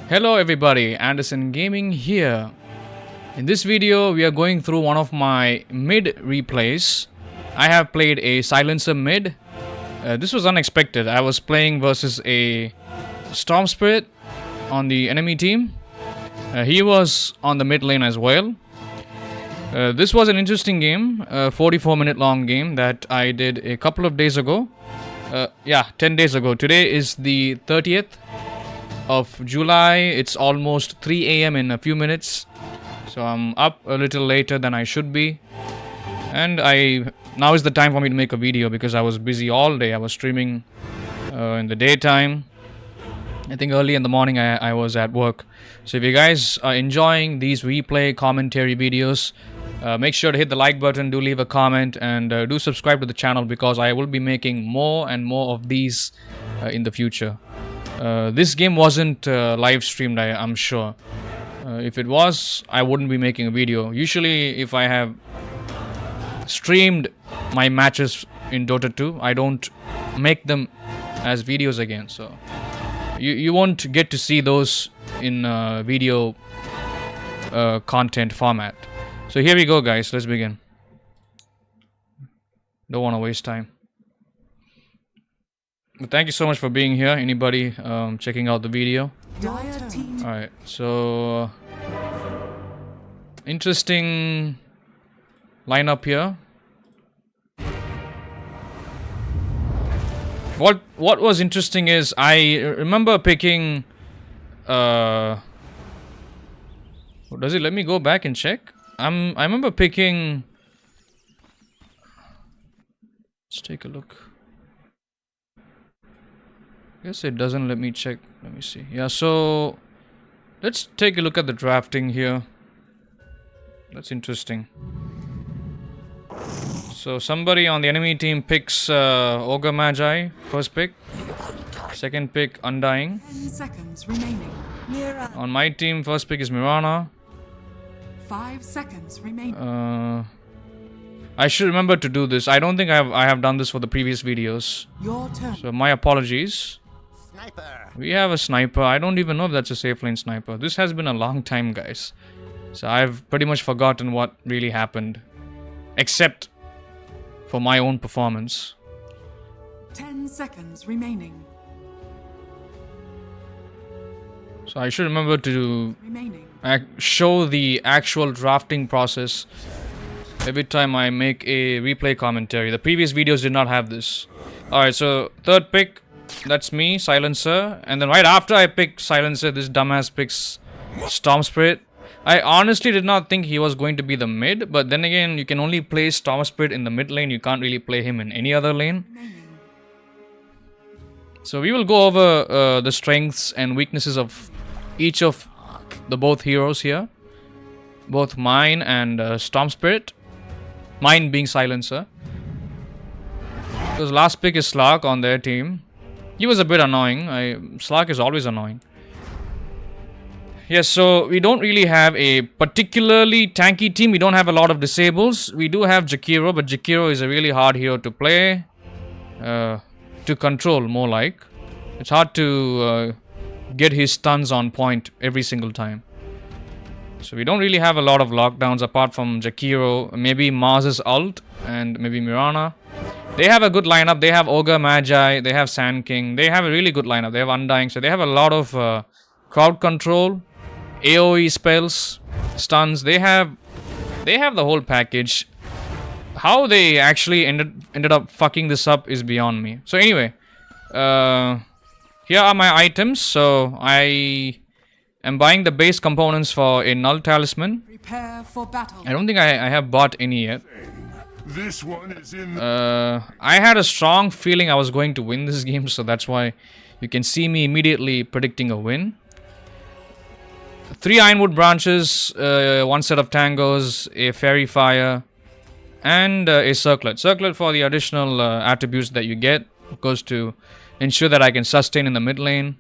Hello everybody, Anderson Gaming here. In this video, we are going through one of my mid replays. I have played a Silencer mid. This was unexpected. I was playing versus a Storm Spirit on the enemy team. He was on the mid lane as well. This was an interesting game, a 44-minute long game that I did a couple of days ago. 10 days ago. Today is the 30th of July. It's almost 3 a.m. in a few minutes, so I'm up a little later than I should be, and now is the time for me to make a video because I was busy all day. I was streaming in the daytime. I think early in the morning I was at work. So if you guys are enjoying these replay commentary videos, make sure to hit the like button, do leave a comment, and do subscribe to the channel because I will be making more and more of these in the future. This game wasn't live streamed, I'm sure. If it was, I wouldn't be making a video. Usually, if I have streamed my matches in Dota 2, I don't make them as videos again. So, you won't get to see those in video content format. So here we go, guys. Let's begin. Don't want to waste time. Thank you so much for being here. Anybody checking out the video? Alright, so interesting lineup here. What was interesting is I remember picking does it let me go back and check? I remember picking. Let's take a look. Guess it doesn't let me check. Let me see. Yeah, so let's take a look at the drafting here. That's interesting. So somebody on the enemy team picks Ogre Magi, first pick. Second pick, Undying. 10 seconds remaining. On my team, first pick is Mirana. 5 seconds remaining. I should remember to do this. I don't think I have done this for the previous videos. Your turn. So my apologies. Sniper. We have a sniper. I don't even know if that's a safe lane sniper. This has been a long time, guys. So I've pretty much forgotten what really happened. Except for my own performance. 10 seconds remaining. So I should remember to Remaining. show the actual drafting process every time I make a replay commentary. The previous videos did not have this. Alright, so third pick. That's me, Silencer. And then right after I pick Silencer, this dumbass picks Storm Spirit. I honestly did not think he was going to be the mid, but then again, you can only play Storm Spirit in the mid lane. You can't really play him in any other lane. So we will go over the strengths and weaknesses of each of the both heroes here. Both mine and Storm Spirit. Mine being Silencer. Because last pick is Slark on their team. He was a bit annoying. Slark is always annoying. Yes, so we don't really have a particularly tanky team. We don't have a lot of disables. We do have Jakiro, but Jakiro is a really hard hero to play. To control, more like. It's hard to get his stuns on point every single time. So we don't really have a lot of lockdowns apart from Jakiro, maybe Mars's ult, and maybe Mirana. They have a good lineup. They have Ogre Magi, they have Sand King. They have a really good lineup. They have Undying, so they have a lot of crowd control, AoE spells, stuns. They have the whole package. How they actually ended up fucking this up is beyond me. So anyway, here are my items. So I am buying the base components for a Null Talisman. Prepare for battle. I don't think I have bought any yet. This one is in. I had a strong feeling I was going to win this game, so that's why you can see me immediately predicting a win. 3 Ironwood branches, 1 set of tangos, a fairy fire, and a circlet. Circlet for the additional attributes that you get, of course, to ensure that I can sustain in the mid lane.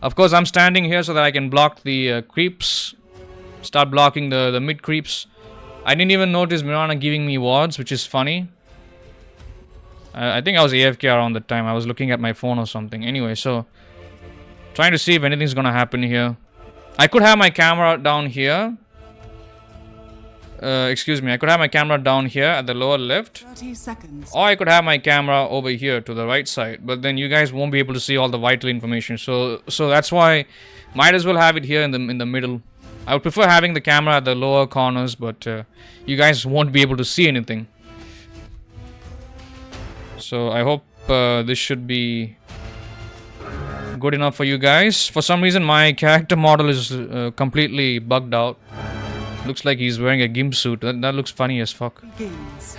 Of course, I'm standing here so that I can block the creeps, start blocking the mid creeps. I didn't even notice Mirana giving me wards, which is funny. I think I was AFK around the time. I was looking at my phone or something. Anyway, so Trying to see if anything's gonna happen here. I could have my camera down here. Excuse me, I could have my camera down here at the lower left. 30 seconds. Or I could have my camera over here to the right side. But then you guys won't be able to see all the vital information. So that's why might as well have it here in the middle. I would prefer having the camera at the lower corners, but you guys won't be able to see anything. So I hope this should be good enough for you guys. For some reason my character model is completely bugged out. Looks like he's wearing a gimp suit. That looks funny as fuck. Begins.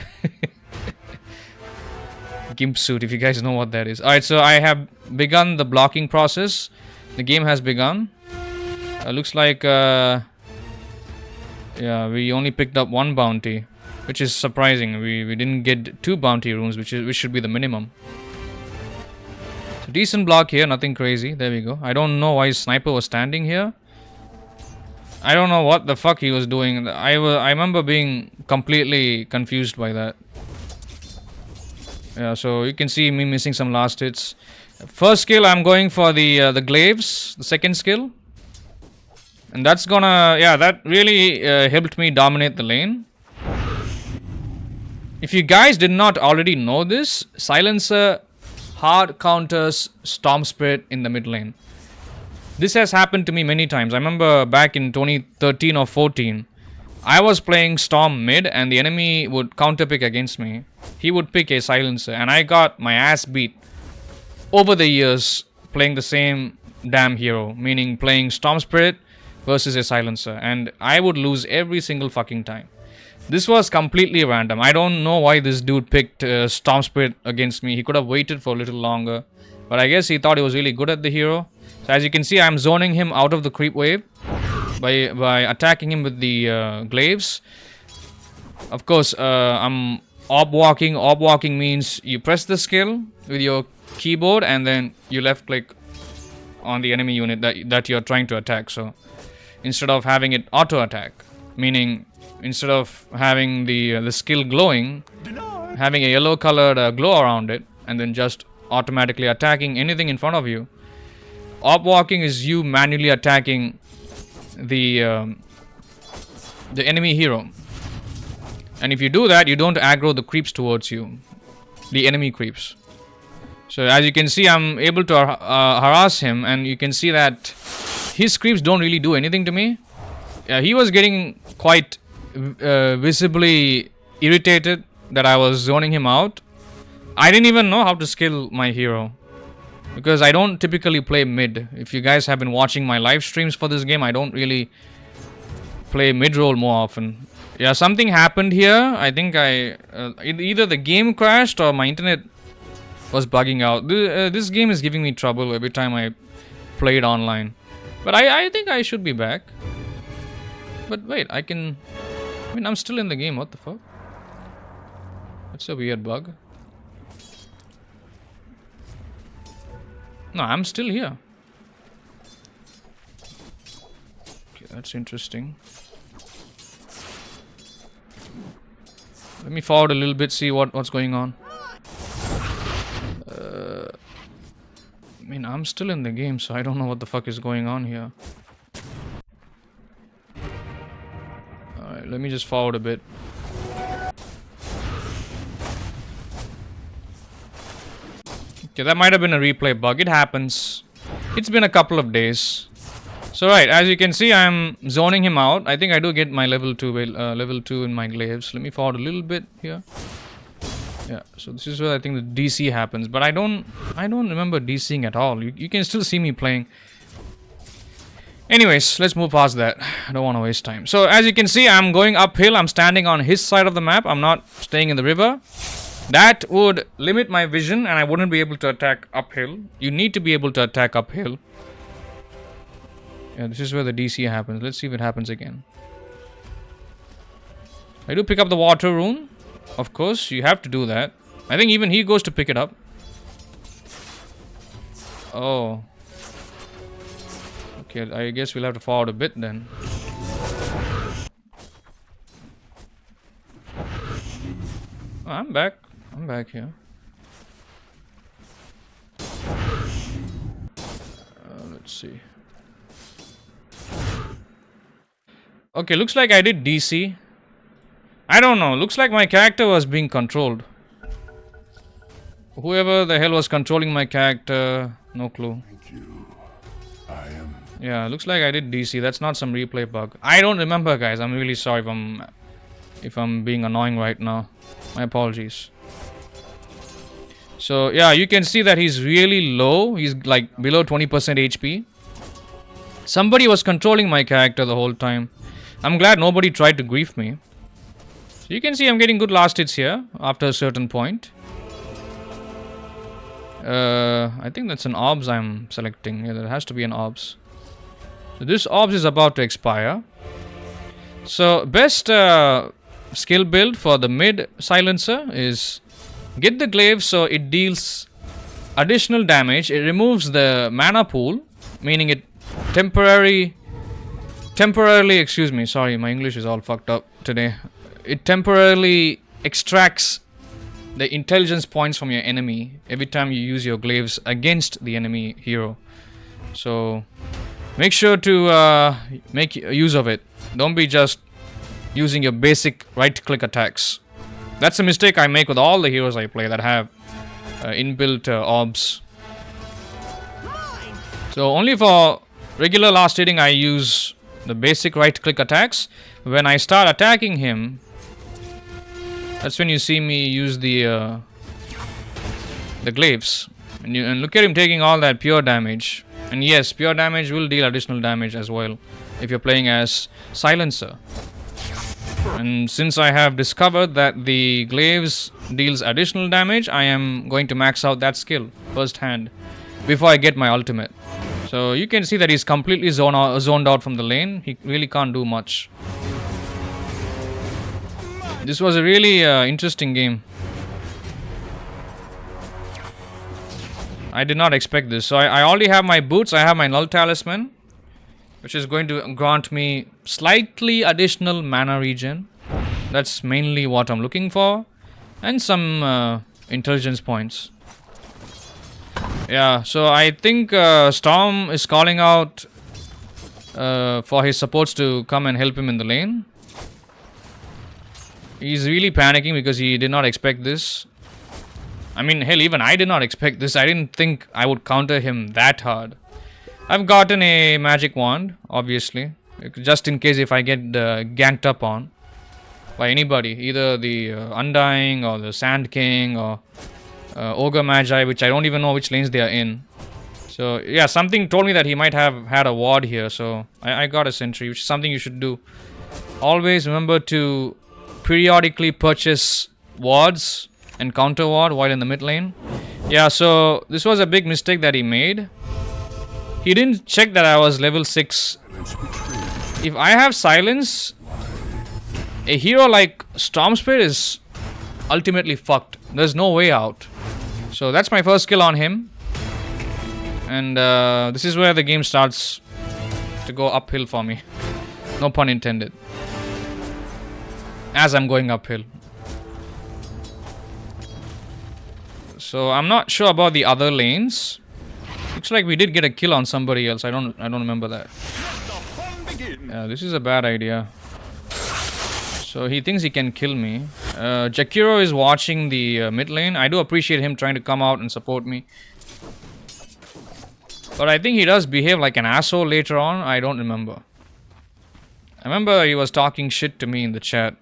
Gimp suit, if you guys know what that is. Alright, so I have begun the blocking process. The game has begun. Looks like yeah, we only picked up one bounty, which is surprising. We didn't get 2 bounty rooms, which should be the minimum. So decent block here, nothing crazy. There we go. I don't know why sniper was standing here. I don't know what the fuck he was doing. I remember being completely confused by that. Yeah, so you can see me missing some last hits. First skill, I'm going for the glaives. The second skill. And that's gonna... Yeah, that really helped me dominate the lane. If you guys did not already know this, Silencer hard counters Storm Spirit in the mid lane. This has happened to me many times. I remember back in 2013 or 14, I was playing Storm mid and the enemy would counter pick against me. He would pick a Silencer and I got my ass beat over the years playing the same damn hero. Meaning playing Storm Spirit versus a Silencer. And I would lose every single fucking time. This was completely random. I don't know why this dude picked Storm Spirit against me. He could have waited for a little longer. But I guess he thought he was really good at the hero. So as you can see, I'm zoning him out of the creep wave by attacking him with the glaives. Of course, I'm orb walking. Orb walking means you press the skill with your keyboard and then you left click on the enemy unit that you're trying to attack. So instead of having it auto attack, meaning instead of having the skill glowing, having a yellow colored glow around it and then just automatically attacking anything in front of you. Orb walking is you manually attacking the enemy hero. And if you do that, you don't aggro the creeps towards you. The enemy creeps. So as you can see, I'm able to harass him. And you can see that his creeps don't really do anything to me. He was getting quite visibly irritated that I was zoning him out. I didn't even know how to skill my hero. Because I don't typically play mid. If you guys have been watching my live streams for this game, I don't really play mid role more often. Yeah, something happened here. I think either the game crashed or my internet was bugging out. This game is giving me trouble every time I play it online. But I think I should be back. But wait, I'm still in the game. What the fuck? That's a weird bug. No, I'm still here. Okay, that's interesting. Let me forward a little bit, see what's going on. I'm still in the game, so I don't know what the fuck is going on here. Alright, let me just forward a bit. Okay, that might have been a replay bug. It happens. It's been a couple of days. So right, as you can see, I'm zoning him out. I think I do get my level 2 in my glaives. Let me forward a little bit here. Yeah, so this is where I think the DC happens. But I don't remember DCing at all. You can still see me playing. Anyways, let's move past that. I don't want to waste time. So as you can see, I'm going uphill. I'm standing on his side of the map. I'm not staying in the river. That would limit my vision and I wouldn't be able to attack uphill. You need to be able to attack uphill. Yeah, this is where the DC happens. Let's see if it happens again. I do pick up the water rune. Of course, you have to do that. I think even he goes to pick it up. Oh. Okay, I guess we'll have to forward a bit then. Oh, I'm back. I'm back here. Let's see. Okay, looks like I did DC. I don't know. Looks like my character was being controlled. Whoever the hell was controlling my character, no clue. Thank you. I am. Yeah, looks like I did DC. That's not some replay bug. I don't remember, guys. I'm really sorry if I'm being annoying right now. My apologies. So yeah, you can see that he's really low. He's like below 20% HP. Somebody was controlling my character the whole time. I'm glad nobody tried to grief me. So you can see I'm getting good last hits here after a certain point. I think that's an orbs I'm selecting. Yeah, there has to be an orbs. So this orbs is about to expire. So best skill build for the mid silencer is get the glaive so it deals additional damage. It removes the mana pool, meaning it temporarily, excuse me, sorry, my English is all fucked up today. It temporarily extracts the intelligence points from your enemy every time you use your glaives against the enemy hero. So make sure to make use of it. Don't be just using your basic right click attacks. That's a mistake I make with all the heroes I play that have inbuilt orbs. So only for regular last hitting I use the basic right click attacks. When I start attacking him, that's when you see me use the glaives. And look at him taking all that pure damage. And yes, pure damage will deal additional damage as well if you're playing as silencer. And since I have discovered that the glaives deals additional damage, I am going to max out that skill firsthand before I get my ultimate. So you can see that he's completely zoned out from the lane. He really can't do much. This was a really interesting game. I did not expect this. So I already have my boots. I have my null talisman, which is going to grant me slightly additional mana regen. That's mainly what I'm looking for. And some intelligence points. Yeah, so I think Storm is calling out for his supports to come and help him in the lane. He's really panicking because he did not expect this. I mean, hell, even I did not expect this. I didn't think I would counter him that hard. I've gotten a magic wand, obviously, just in case if I get ganked up on by anybody, either the Undying or the Sand King or Ogre Magi, which I don't even know which lanes they are in. So yeah, something told me that he might have had a ward here, so I got a sentry, which is something you should do. Always remember to periodically purchase wards and counter ward while in the mid lane. Yeah, so this was a big mistake that he made. He didn't check that I was level 6. If I have silence, a hero like Storm Spirit is ultimately fucked. There's no way out. So that's my first kill on him. And this is where the game starts to go uphill for me. No pun intended. As I'm going uphill. So I'm not sure about the other lanes. Looks like we did get a kill on somebody else. I don't remember that. Yeah, this is a bad idea. So he thinks he can kill me. Jakiro is watching the mid lane. I do appreciate him trying to come out and support me. But I think he does behave like an asshole later on. I don't remember. I remember he was talking shit to me in the chat.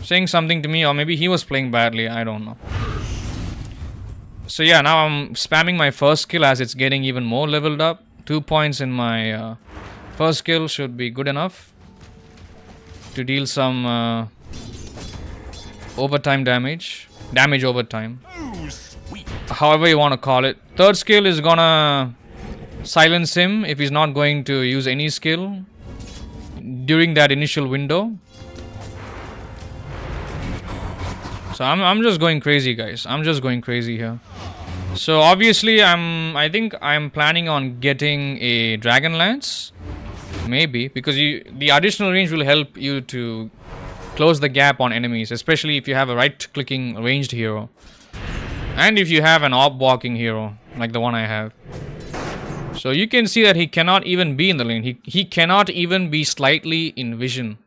Saying something to me, or maybe he was playing badly. I don't know. So yeah, now I'm spamming my first skill as it's getting even more leveled up. 2 points in my first skill should be good enough to deal some overtime damage. Damage overtime. However you want to call it. Third skill is gonna silence him if he's not going to use any skill during that initial window. So I'm just going crazy, guys. I'm just going crazy here. So obviously I think I'm planning on getting a Dragon Lance. Maybe, because the additional range will help you to close the gap on enemies, especially if you have a right-clicking ranged hero. And if you have an orb walking hero. like the one I have. So you can see that he cannot even be in the lane. He cannot even be slightly in vision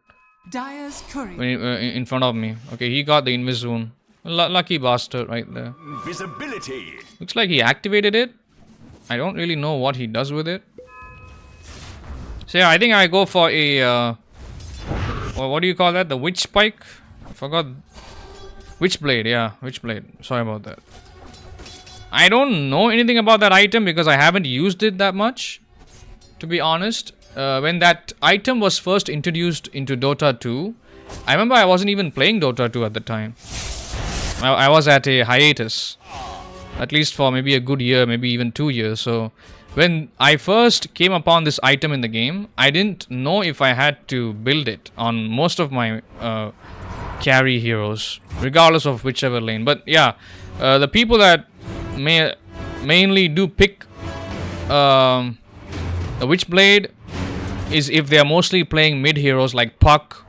Dire's courier. when in front of me. Okay, he got the invis rune. Lucky bastard right there. Visibility. Looks like he activated it. I don't really know what he does with it. So yeah, I think I go for a what do you call that? The witch spike? I forgot. Witch blade, yeah, witch blade. Sorry about that. I don't know anything about that item because I haven't used it that much, to be honest. When that item was first introduced into Dota 2, I remember I wasn't even playing Dota 2 at the time. I was at a hiatus, at least for maybe a good year, maybe even 2 years. So when I first came upon this item in the game, I didn't know if I had to build it on most of my carry heroes, regardless of whichever lane. But yeah, the people that mainly do pick the Witchblade is if they are mostly playing mid heroes like Puck,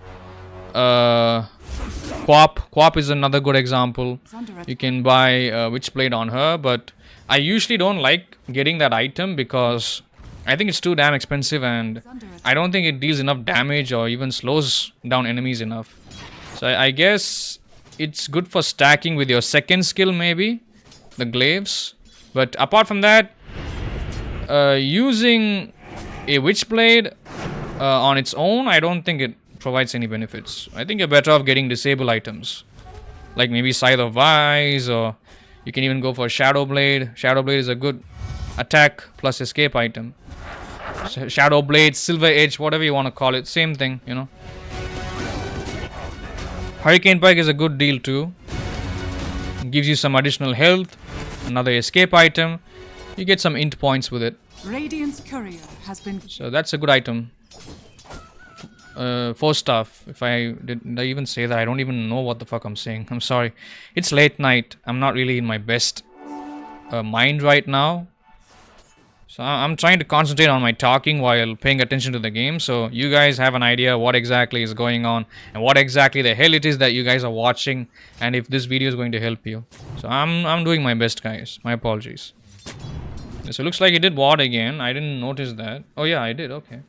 Quap. Quap is another good example. You can buy Witchblade on her, but I usually don't like getting that item because I think it's too damn expensive and I don't think it deals enough damage or even slows down enemies enough. So I guess it's good for stacking with your second skill maybe, the glaives. But apart from that, using a Witchblade on its own, I don't think it provides any benefits. I think you're better off getting disable items, like maybe Scythe of Vice, or you can even go for Shadow Blade. Shadow Blade is a good attack plus escape item. Shadow Blade, Silver Edge, whatever you want to call it, same thing, you know. Hurricane Pike is a good deal too. Gives you some additional health, another escape item. You get some int points with it. Radiant's courier has been. So that's a good item. 4 stuff. If did I even say that? I don't even know what the fuck I'm saying. I'm sorry. It's late night. I'm not really in my best mind right now. So I'm trying to concentrate on my talking while paying attention to the game. So you guys have an idea what exactly is going on and what exactly the hell it is that you guys are watching, and if this video is going to help you. So I'm doing my best, guys. My apologies. So it looks like he did ward again. I didn't notice that. Oh yeah, I did. Okay.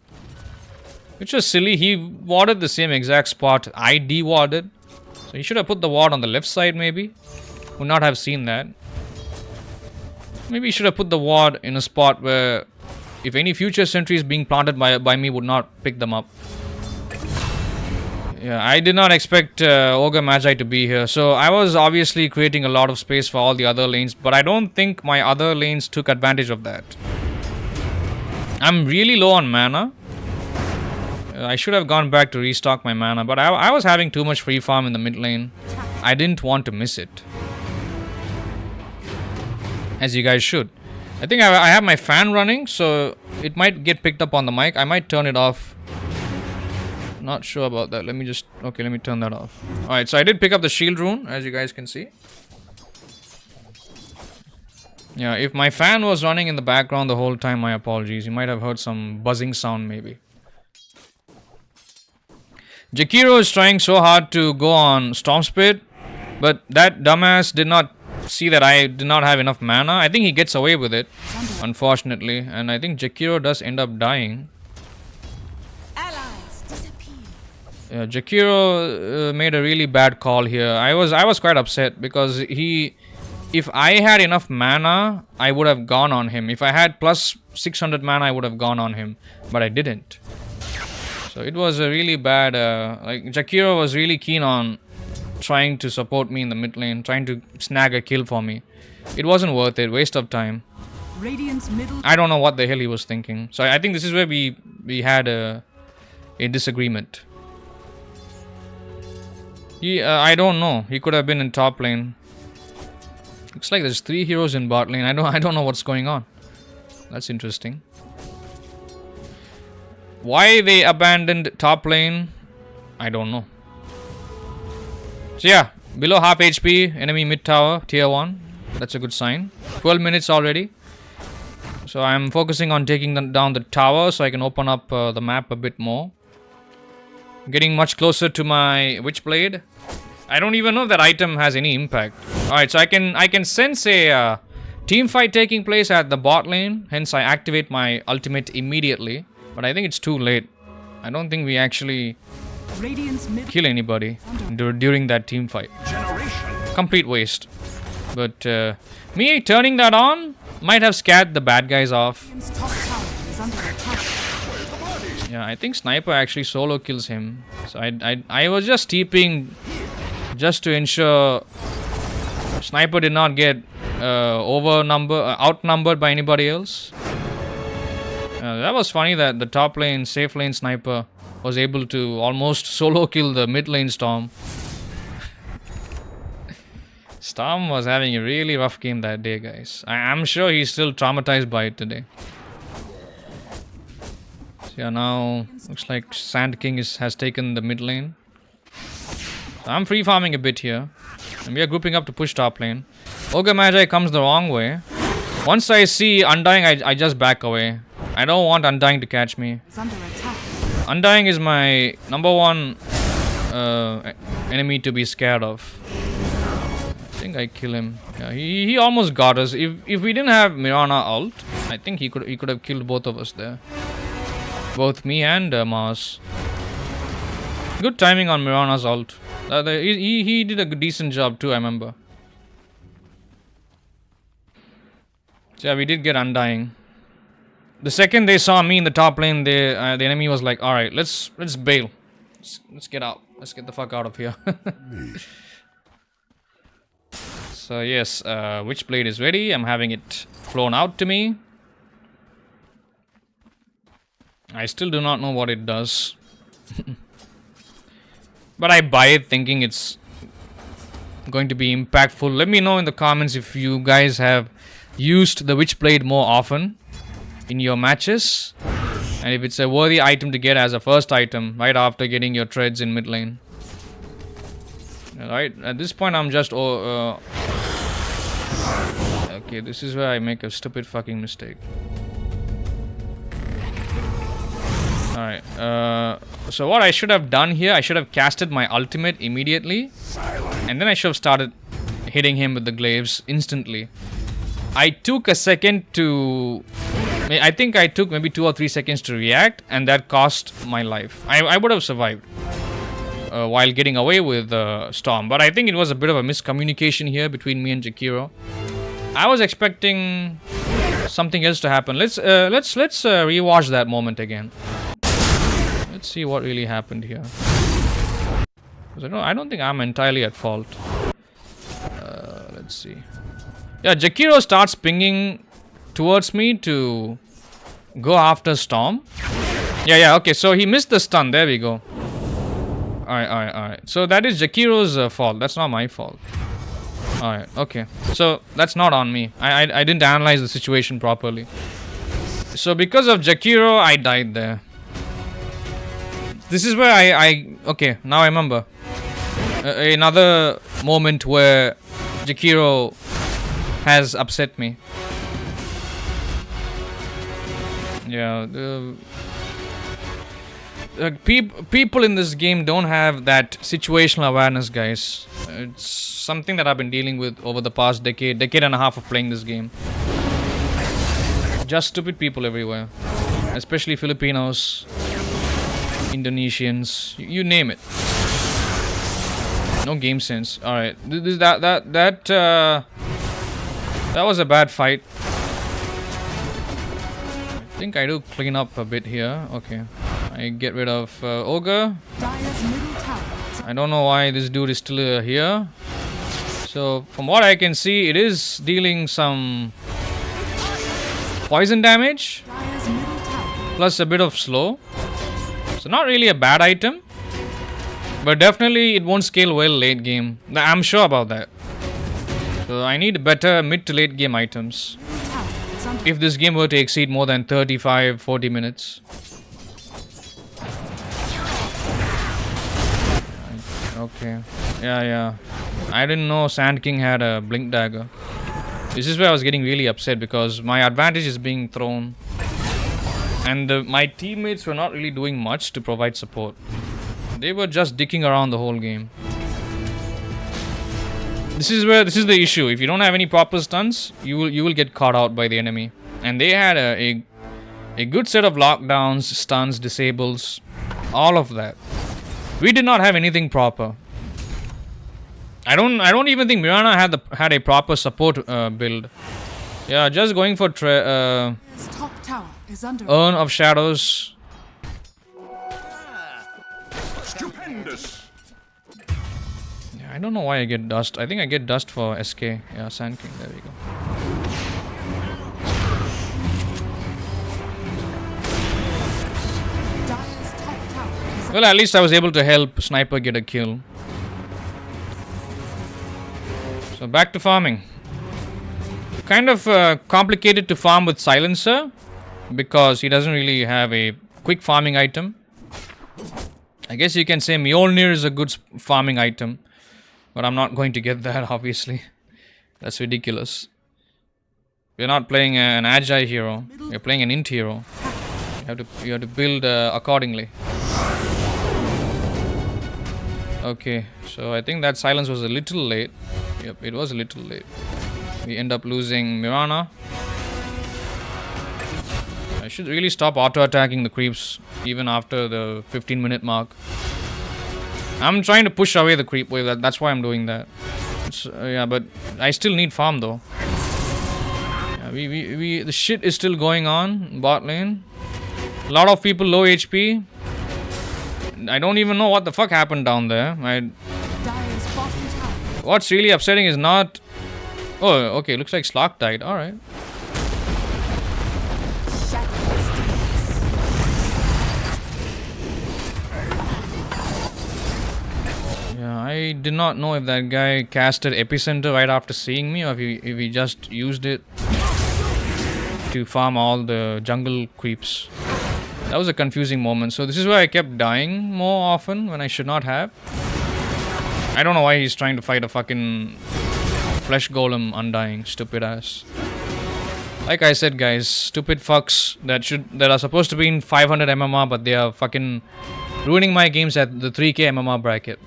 Which was silly. He warded the same exact spot I de-warded. So he should have put the ward on the left side maybe. Would not have seen that. Maybe he should have put the ward in a spot where if any future sentries being planted by me would not pick them up. Yeah, I did not expect Ogre Magi to be here. So I was obviously creating a lot of space for all the other lanes, but I don't think my other lanes took advantage of that. I'm really low on mana. I should have gone back to restock my mana, but I was having too much free farm in the mid lane. I didn't want to miss it. As you guys should. I think I have my fan running, so it might get picked up on the mic. I might turn it off. Not sure about that. Let me turn that off. Alright, so I did pick up the shield rune, as you guys can see. Yeah, if my fan was running in the background the whole time, my apologies. You might have heard some buzzing sound maybe. Jakiro is trying so hard to go on Storm Spirit, but that dumbass did not see that I did not have enough mana. I think he gets away with it, unfortunately, and I think Jakiro does end up dying. Allies disappear. Yeah, Jakiro made a really bad call here. I was quite upset because if I had enough mana, I would have gone on him. If I had plus 600 mana, I would have gone on him, but I didn't. So it was a really bad. Like Jakiro was really keen on trying to support me in the mid lane, trying to snag a kill for me. It wasn't worth it. Waste of time. Radiant's middle. I don't know what the hell he was thinking. So I think this is where we had a disagreement. I don't know. He could have been in top lane. Looks like there's 3 heroes in bot lane. I don't know what's going on. That's interesting. Why they abandoned top lane, I don't know. So yeah, below half HP, enemy mid tower, tier 1. That's a good sign. 12 minutes already. So I'm focusing on taking down the tower so I can open up the map a bit more. Getting much closer to my Witchblade. I don't even know if that item has any impact. Alright, so I can sense a Team fight taking place at the bot lane, hence I activate my ultimate immediately. But I think it's too late. I don't think we actually Radiant's middle kill anybody during that team fight. Complete waste. But me turning that on might have scared the bad guys off. Radiant's top tower is under attack. Yeah, I think Sniper actually solo kills him. So I was just TPing just to ensure Sniper did not get outnumbered by anybody else. That was funny that the top lane, safe lane Sniper was able to almost solo kill the mid lane Storm. Storm was having a really rough game that day, guys. I'm sure he's still traumatized by it today. So yeah, now looks like Sand King has taken the mid lane. So I'm free farming a bit here. And we are grouping up to push top lane. Ogre Magi comes the wrong way. Once I see Undying, I just back away. I don't want Undying to catch me. Is under attack. Undying is my #1 enemy to be scared of. I think I kill him. Yeah, he almost got us. If we didn't have Mirana ult, I think he could have killed both of us there. Both me and Mars. Good timing on Mirana's ult. He did a decent job too, I remember. So yeah, we did get Undying. The second they saw me in the top lane, the enemy was like, "All right, let's bail. Let's get out. Let's get the fuck out of here." So yes, Witchblade is ready. I'm having it flown out to me. I still do not know what it does. But I buy it thinking it's going to be impactful. Let me know in the comments if you guys have used the Witchblade more often in your matches. And if it's a worthy item to get as a first item right after getting your treads in mid lane. Alright, at this point I'm just... okay, this is where I make a stupid fucking mistake. Alright, so what I should have done here, I should have casted my ultimate immediately. And then I should have started hitting him with the glaives instantly. I took a second to... I think I took maybe 2 or 3 seconds to react, and that cost my life. I would have survived while getting away with Storm, but I think it was a bit of a miscommunication here between me and Jakiro. I was expecting something else to happen. Let's rewatch that moment again. Let's see what really happened here. I don't think I'm entirely at fault. Let's see. Yeah, Jakiro starts pinging towards me to go after Storm. Yeah, okay, so he missed the stun. There we go. Alright. So that is Jakiro's fault. That's not my fault. Alright, okay. So that's not on me. I didn't analyze the situation properly. So because of Jakiro, I died there. This is where okay, now I remember. Another moment where Jakiro has upset me. Yeah, people in this game don't have that situational awareness, guys. It's something that I've been dealing with over the past decade and a half of playing this game. Just stupid people everywhere, especially Filipinos, Indonesians, you name it. No game sense. All right, that was a bad fight. I think I do clean up a bit here. Okay, I get rid of Ogre. I don't know why this dude is still here. So from what I can see, it is dealing some poison damage plus a bit of slow. So not really a bad item, but definitely it won't scale well late game. I'm sure about that. So I need better mid to late game items if this game were to exceed more than 35-40 minutes. Okay. Yeah. I didn't know Sand King had a blink dagger. This is where I was getting really upset because my advantage is being thrown. And my teammates were not really doing much to provide support. They were just dicking around the whole game. This is the issue. If you don't have any proper stuns, you will get caught out by the enemy. And they had a good set of lockdowns, stuns, disables, all of that. We did not have anything proper. I don't even think Mirana had a proper support build. Yeah, just going for His top tower is under Urn of Shadows. Stupendous. Yeah, I don't know why I get dust. I think I get dust for SK. Yeah, Sand King. There we go. Dire's top tower is Well, at least I was able to help Sniper get a kill. So back to farming. Kind of complicated to farm with Silencer because he doesn't really have a quick farming item. I guess you can say Mjolnir is a good farming item, but I'm not going to get that, obviously. That's ridiculous. We're not playing an Agi hero. We're playing an int hero. You have to build accordingly. Okay, so I think that silence was a little late. Yep, it was a little late. We end up losing Mirana. I should really stop auto-attacking the creeps even after the 15-minute mark. I'm trying to push away the creep wave. That's why I'm doing that. Yeah, but I still need farm though. Yeah, the shit is still going on bot lane. A lot of people low HP. I don't even know what the fuck happened down there. Dire's bottom tower. What's really upsetting is not... Oh, okay, looks like Slark died. Alright. Yeah, I did not know if that guy casted Epicenter right after seeing me or if he just used it to farm all the jungle creeps. That was a confusing moment. So this is why I kept dying more often when I should not have. I don't know why he's trying to fight a fucking flesh golem undying. Stupid ass. Like I said, guys, stupid fucks that are supposed to be in 500 MMR, but they are fucking ruining my games at the 3k MMR bracket.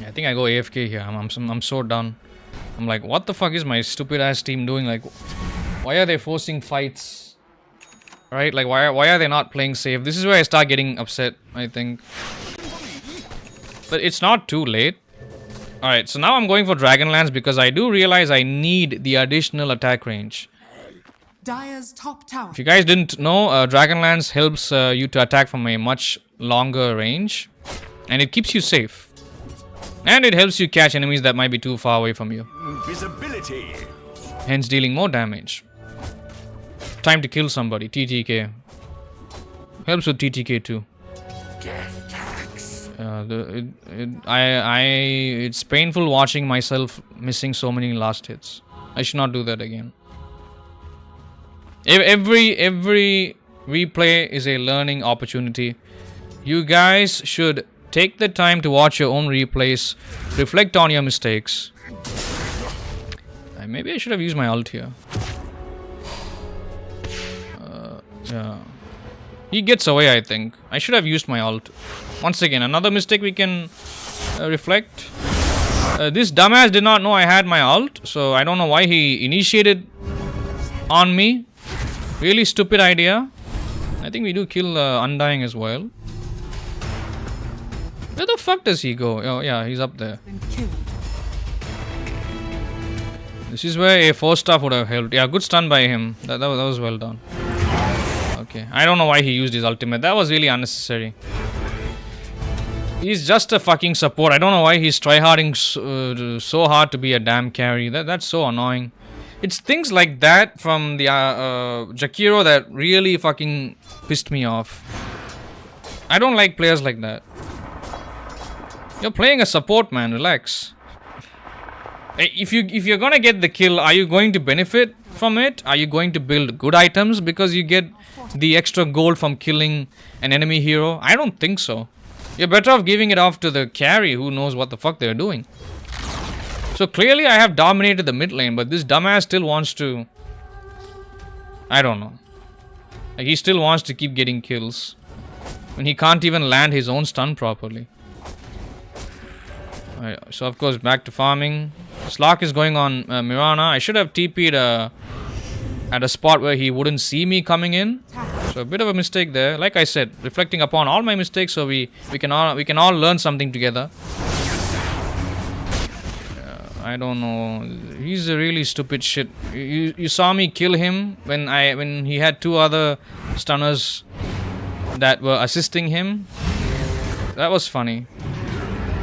I think I go AFK here. I'm so done. I'm like, what the fuck is my stupid ass team doing? Like, why are they forcing fights? Right? Like, why are they not playing safe? This is where I start getting upset, I think. But it's not too late. Alright, so now I'm going for Dragonlance because I do realize I need the additional attack range. Dire's top tower. If you guys didn't know, Dragonlance helps you to attack from a much longer range. And it keeps you safe. And it helps you catch enemies that might be too far away from you. Visibility. Hence dealing more damage. Time to kill somebody. TTK. Helps with TTK too. Death tax. It's painful watching myself missing so many last hits. I should not do that again. Every replay is a learning opportunity. You guys should take the time to watch your own replays. Reflect on your mistakes. Maybe I should have used my ult here. Yeah. He gets away, I think. I should have used my ult. Once again, another mistake we can reflect. This dumbass did not know I had my ult, so I don't know why he initiated on me. Really stupid idea. I think we do kill Undying as well. Where the fuck does he go? Oh yeah, he's up there. Been killed. This is where a 4-star would have helped. Yeah, good stun by him. That was well done. Okay, I don't know why he used his ultimate. That was really unnecessary. He's just a fucking support. I don't know why he's tryharding so hard to be a damn carry. That's so annoying. It's things like that from the Jakiro that really fucking pissed me off. I don't like players like that. You're playing a support, man. Relax. If you're gonna get the kill, are you going to benefit from it? Are you going to build good items because you get the extra gold from killing an enemy hero? I don't think so. You're better off giving it off to the carry who knows what the fuck they're doing. So clearly I have dominated the mid lane, but this dumbass still wants to... I don't know. Like, he still wants to keep getting kills when he can't even land his own stun properly. So of course back to farming. Slark is going on Mirana. I should have TP'd at a spot where he wouldn't see me coming in. So a bit of a mistake there. Like I said, reflecting upon all my mistakes, so we can all learn something together. I don't know. He's a really stupid shit. You saw me kill him when he had two other stunners that were assisting him. That was funny.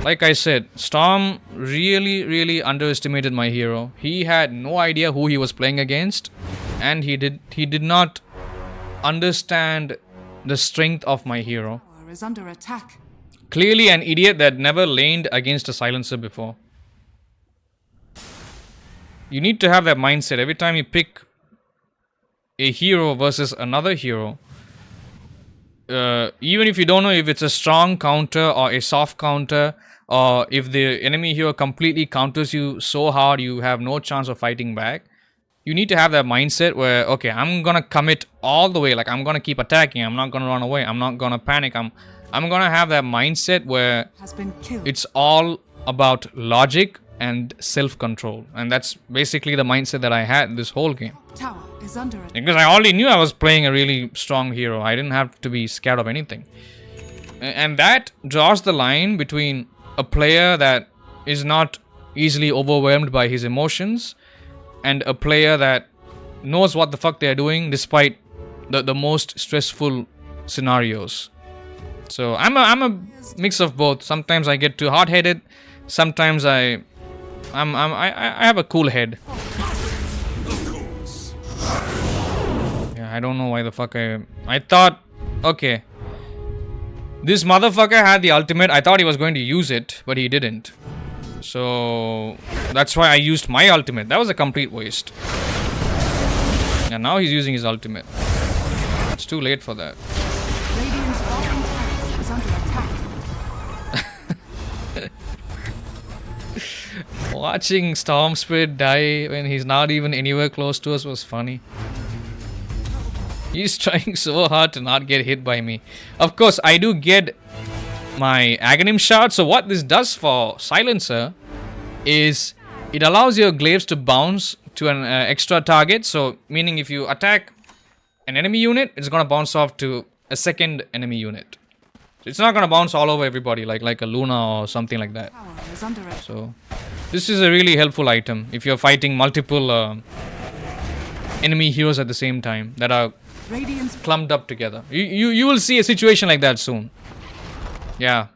Like I said, Storm really underestimated my hero. He had no idea who he was playing against, and he did not understand the strength of my hero. Tower is under attack. Clearly an idiot that never laned against a silencer before. You need to have that mindset every time you pick a hero versus another hero. Even if you don't know if it's a strong counter or a soft counter, or if the enemy hero completely counters you so hard you have no chance of fighting back, you need to have that mindset where, okay, I'm gonna commit all the way. Like, I'm gonna keep attacking. I'm not gonna run away. I'm not gonna panic. I'm gonna have that mindset where Has been killed. it's all about logic and self-control, and that's basically the mindset that I had this whole game. Tower is under attack. Because I already knew I was playing a really strong hero. I didn't have to be scared of anything. And that draws the line between a player that is not easily overwhelmed by his emotions and a player that knows what the fuck they're doing despite the most stressful scenarios. So I'm a mix of both. Sometimes I get too hard-headed. Sometimes I have a cool head. Yeah, I don't know why the fuck I thought, okay, this motherfucker had the ultimate. I thought he was going to use it, but he didn't. So that's why I used my ultimate. That was a complete waste. And now he's using his ultimate. It's too late for that. Radiant's bottom tower is under attack. Watching Storm Spirit die when he's not even anywhere close to us was funny. He's trying so hard to not get hit by me. Of course, I do get my Aghanim shot. So what this does for Silencer is it allows your glaives to bounce to an extra target. So meaning if you attack an enemy unit, it's gonna bounce off to a second enemy unit. It's not gonna bounce all over everybody like a Luna or something like that. Tower is under attack. So this is a really helpful item if you're fighting multiple enemy heroes at the same time that are Radiant's clumped up together. You will see a situation like that soon. Yeah,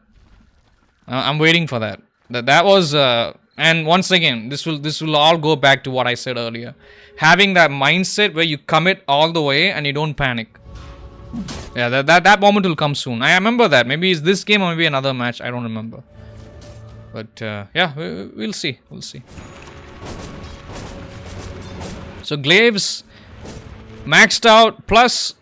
I'm waiting for that. That was and once again, this will all go back to what I said earlier. Having that mindset where you commit all the way and you don't panic. Yeah, that moment will come soon. I remember that. Maybe it's this game or maybe another match. I don't remember. But yeah, we'll see. We'll see. So glaives maxed out plus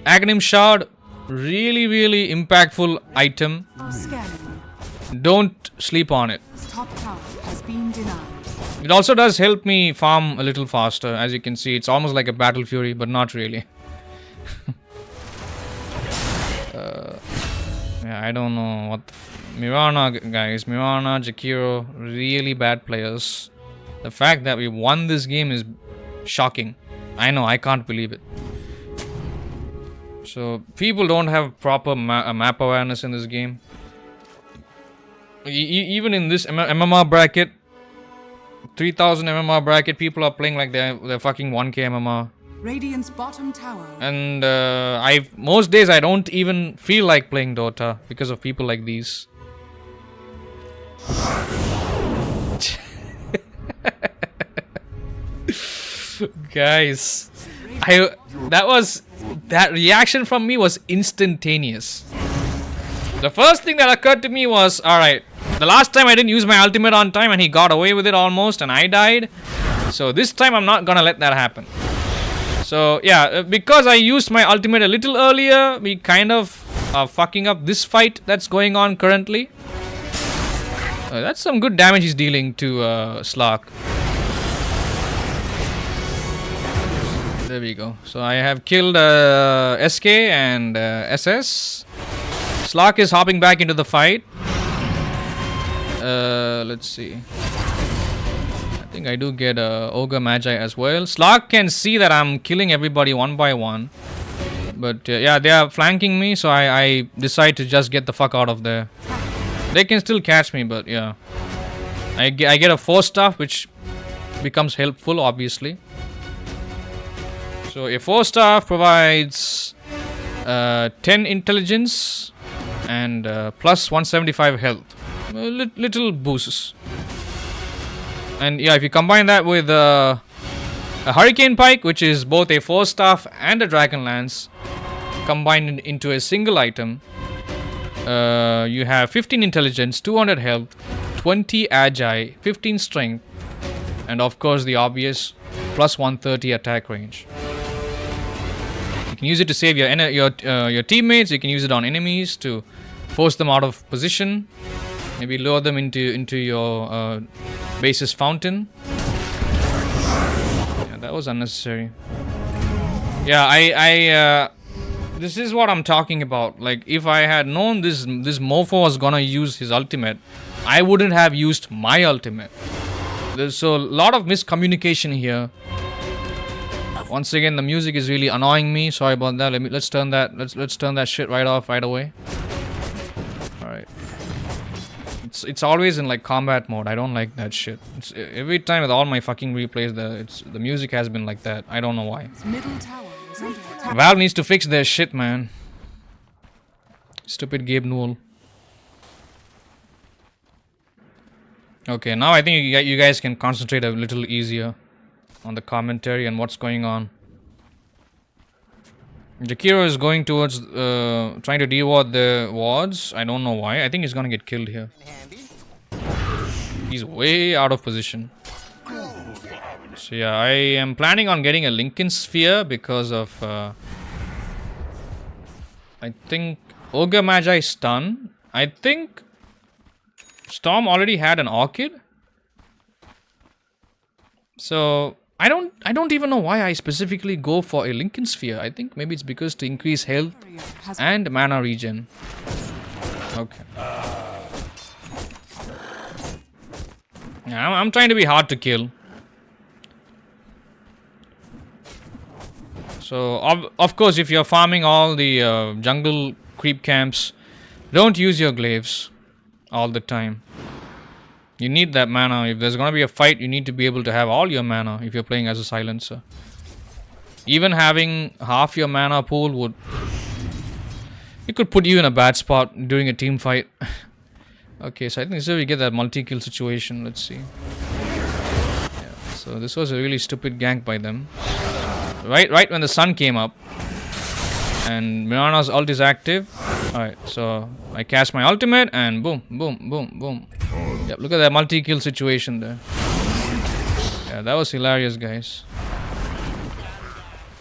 Aghanim Shard, really impactful item. scanning. Don't sleep on it. His top tower has been denied. It also does help me farm a little faster. As you can see, it's almost like a Battle Fury, but not really. Yeah, I don't know what the Mirana, guys. Mirana, Jakiro, really bad players. The fact that we won this game is shocking. I know, I can't believe it. So, people don't have proper map awareness in this game. Even in this MMR bracket, 3000 MMR bracket, people are playing like they're fucking 1k MMR. Radiant's bottom tower. And most days I don't even feel like playing Dota because of people like these. Guys, that reaction from me was instantaneous. The first thing that occurred to me was, alright, the last time I didn't use my ultimate on time and he got away with it almost and I died. So this time I'm not gonna let that happen. So yeah, because I used my ultimate a little earlier, we kind of are fucking up this fight that's going on currently. That's some good damage he's dealing to Slark. There we go. So I have killed SK and SS. Slark is hopping back into the fight. Let's see. I think I do get Ogre Magi as well. Slark can see that I'm killing everybody one by one. But yeah, they are flanking me, so I decide to just get the fuck out of there. They can still catch me, but yeah. I get a 4-star, which becomes helpful, obviously. So a 4-star provides 10 intelligence and plus 175 health. Little boosts. And yeah, if you combine that with a Hurricane Pike, which is both a 4-star and a Dragon Lance, combined into a single item, you have 15 intelligence, 200 health, 20 agi, 15 strength, and of course the obvious plus 130 attack range. You can use it to save your teammates. You can use it on enemies to force them out of position. Maybe lure them into your base's fountain. Yeah, that was unnecessary. Yeah, this is what I'm talking about. Like, if I had known this mofo was gonna use his ultimate, I wouldn't have used my ultimate. There's a lot of miscommunication here. Once again, the music is really annoying me. Sorry about that. Let's turn that. Let's turn that shit right off right away. All right. It's always in like combat mode. I don't like that shit. Every time with all my fucking replays, the music has been like that. I don't know why. Middle tower is under attack. Valve needs to fix their shit, man. Stupid Gabe Newell. Okay, now I think you guys can concentrate a little easier on the commentary and what's going on. Jakiro is going towards trying to deward the wards. I don't know why. I think he's gonna get killed here. He's way out of position. So yeah, I am planning on getting a Lincoln Sphere because of I think Ogre Magi stun. I think Storm already had an Orchid. So I don't even know why I specifically go for a Lincoln Sphere. I think maybe it's because to increase health and mana regen. Okay. Yeah, I'm trying to be hard to kill. So of course, if you're farming all the jungle creep camps, don't use your glaives all the time. You need that mana. If there's gonna be a fight, you need to be able to have all your mana if you're playing as a silencer. Even having half your mana pool it could put you in a bad spot during a team fight. Okay, so I think this is where we get that multi-kill situation. Let's see. Yeah, so this was a really stupid gank by them. Right when the sun came up and Mirana's ult is active. Alright, so I cast my ultimate and boom, boom, boom, boom. Yep, look at that multi-kill situation there. Yeah, that was hilarious, guys.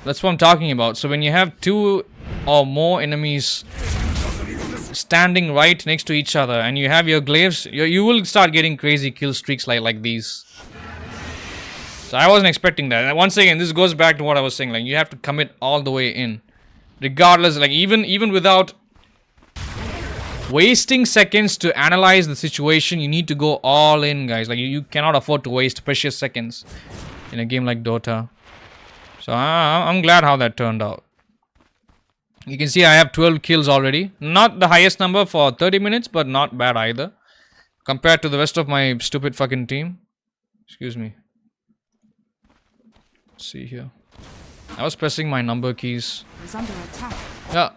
That's what I'm talking about. So when you have 2 or more enemies standing right next to each other and you have your glaives, you will start getting crazy kill streaks like these. So I wasn't expecting that. And once again, this goes back to what I was saying. Like, you have to commit all the way in. Regardless, like even without wasting seconds to analyze the situation, you need to go all in, guys. Like, you cannot afford to waste precious seconds in a game like Dota. So I'm glad how that turned out. You can see I have 12 kills already. Not the highest number for 30 minutes, but not bad either. Compared to the rest of my stupid fucking team. Excuse me. Let's see here. I was pressing my number keys. Is under attack. Yeah.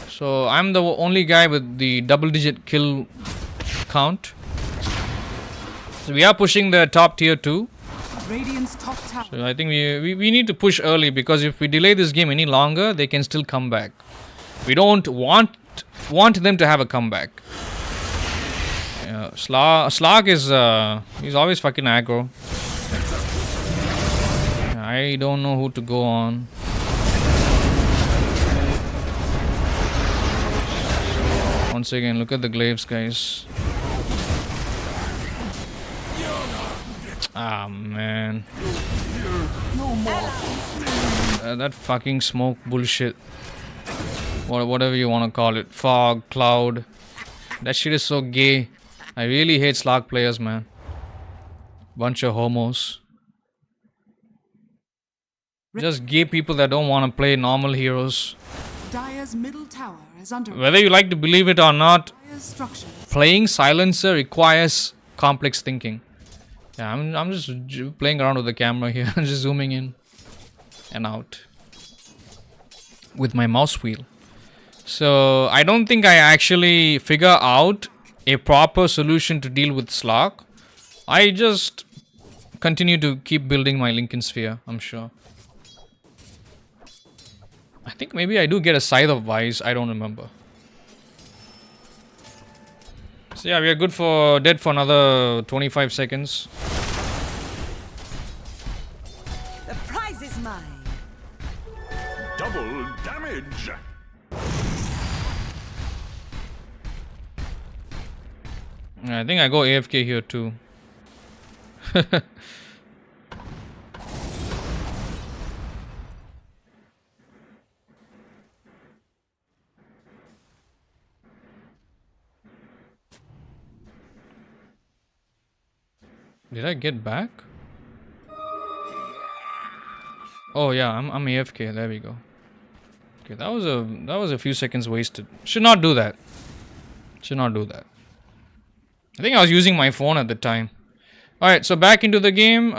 So I'm the only guy with the double-digit kill count. So we are pushing the top tier 2. Radiant's top tower. So I think we need to push early, because if we delay this game any longer, they can still come back. We don't want them to have a comeback. Yeah, Slag is he's always fucking aggro. I don't know who to go on. Once again, look at the glaives, guys. Ah, man. No more. That fucking smoke bullshit. Whatever you want to call it. Fog, cloud. That shit is so gay. I really hate Slark players, man. Bunch of homos. Just gay people that don't want to play normal heroes. Dire's middle tower is under Whether you like to believe it or not, Dire's structures. playing Silencer requires complex thinking. Yeah, I'm just playing around with the camera here, just zooming in and out with my mouse wheel. So I don't think I actually figure out a proper solution to deal with Slark. I just continue to keep building my Lincoln Sphere, I'm sure. I think maybe I do get a Scythe of Vice, I don't remember. So yeah, we are good for dead for another 25 seconds. The prize is mine. Double damage. I think I go AFK here too. Did I get back? Oh yeah, I'm AFK. There we go. Okay, that was a few seconds wasted. Should not do that. Should not do that. I think I was using my phone at the time. Alright, so back into the game.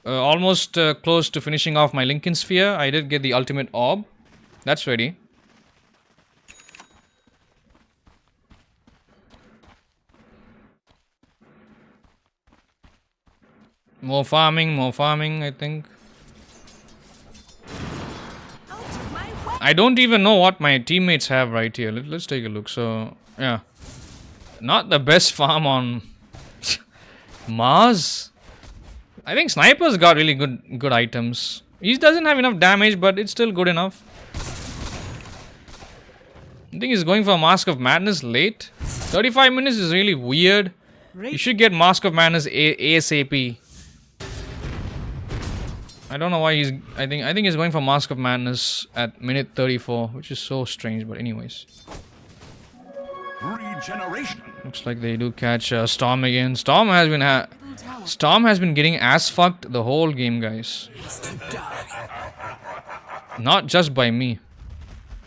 Almost close to finishing off my Lincoln Sphere. I did get the ultimate orb. That's ready. More farming, I think. I don't even know what my teammates have right here. Let's take a look. So, yeah. Not the best farm on Mars. I think Sniper's got really good items. He doesn't have enough damage, but it's still good enough. I think he's going for Mask of Madness late. 35 minutes is really weird. You should get Mask of Madness ASAP. I don't know why he's... I think he's going for Mask of Madness at minute 34, which is so strange, but anyways. Regeneration. Looks like they do catch Storm again. Storm has been getting ass fucked the whole game, guys. Not just by me.